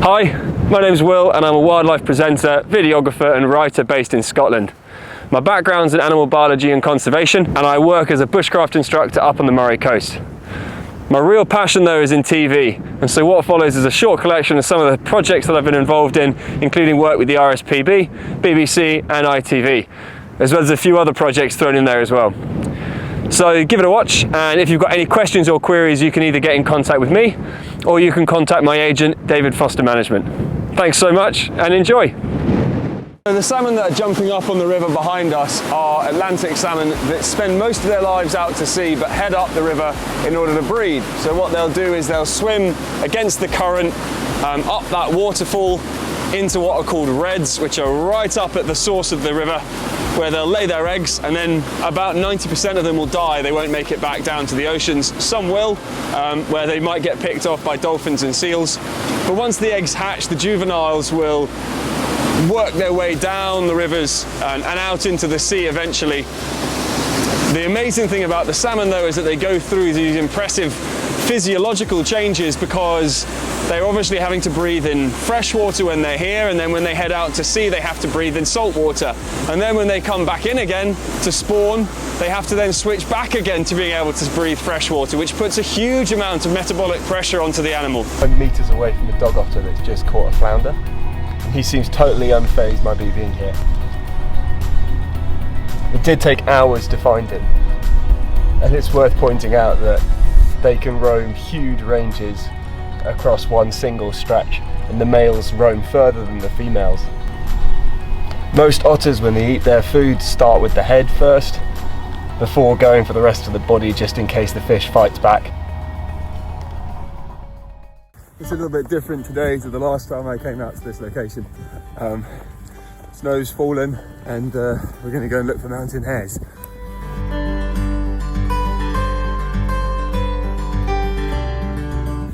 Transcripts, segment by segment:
Hi, my name's Will and I'm a wildlife presenter, videographer and writer based in Scotland. My background's in animal biology and conservation, and I work as a bushcraft instructor up on the Moray coast. My real passion though is in TV, and so what follows is a short collection of some of the projects that I've been involved in, including work with the RSPB, BBC and ITV, as well as a few other projects thrown in there as well. So give it a watch, and if you've got any questions or queries, you can either get in contact with me or you can contact my agent, David Foster Management. Thanks so much and enjoy. The salmon that are jumping up on the river behind us are Atlantic salmon that spend most of their lives out to sea but head up the river in order to breed. So what they'll do is they'll swim against the current up that waterfall into what are called redds, which are right up at the source of the river, where they'll lay their eggs, and then about 90% of them will die. They won't make it back down to the oceans. Some will, where they might get picked off by dolphins and seals. But once the eggs hatch, the juveniles will work their way down the rivers and out into the sea eventually. The amazing thing about the salmon though is that they go through these impressive physiological changes, because they're obviously having to breathe in fresh water when they're here, and then when they head out to sea they have to breathe in salt water, and then when they come back in again to spawn they have to then switch back again to being able to breathe fresh water, which puts a huge amount of metabolic pressure onto the animal. 100 metres away from a dog otter that's just caught a flounder. He seems totally unfazed by me being here. It did take hours to find him, and it's worth pointing out that they can roam huge ranges across one single stretch, and the males roam further than the females. Most otters, when they eat their food, start with the head first before going for the rest of the body, just in case the fish fights back. It's a little bit different today to the last time I came out to this location. Snow's fallen and we're going to go and look for mountain hares.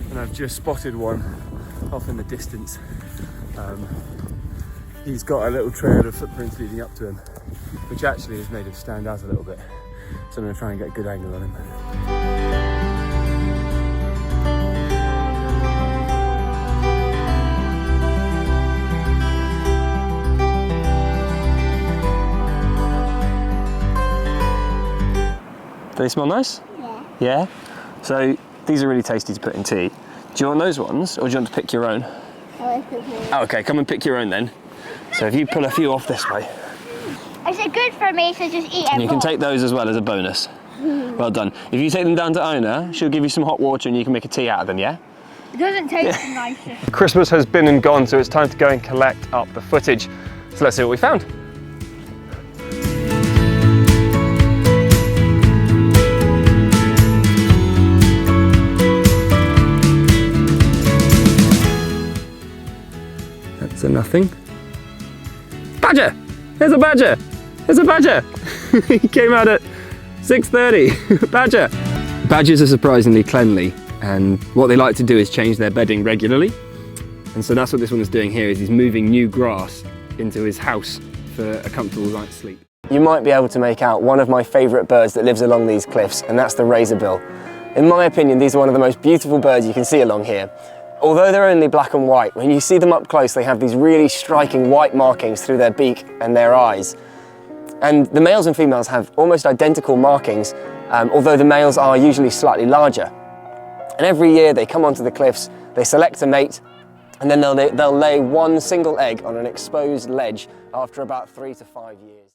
And I've just spotted one off in the distance. He's got a little trail of footprints leading up to him, which actually has made him stand out a little bit. So I'm going to try and get a good angle on him. Do they smell nice? Yeah. Yeah? So these are really tasty to put in tea. Do you want those ones, or do you want to pick your own? Oh, okay, come and pick your own then. So if you pull a few off this way. Is it good for me to just eat You can take those as well as a bonus. Well done. If you take them down to Ina, she'll give you some hot water and you can make a tea out of them, yeah? It doesn't taste nice. Christmas has been and gone, so it's time to go and collect up the footage. So let's see what we found. That's a nothing. Badger! There's a badger! There's a badger! He came out at 6:30. Badger! Badgers are surprisingly cleanly, and what they like to do is change their bedding regularly. And so that's what this one is doing here, is he's moving new grass into his house for a comfortable night's sleep. You might be able to make out one of my favourite birds that lives along these cliffs, and that's the razorbill. In my opinion, these are one of the most beautiful birds you can see along here. Although they're only black and white, when you see them up close they have these really striking white markings through their beak and their eyes. And the males and females have almost identical markings, although the males are usually slightly larger. And every year they come onto the cliffs, they select a mate, and then they'll lay one single egg on an exposed ledge after about 3 to 5 years.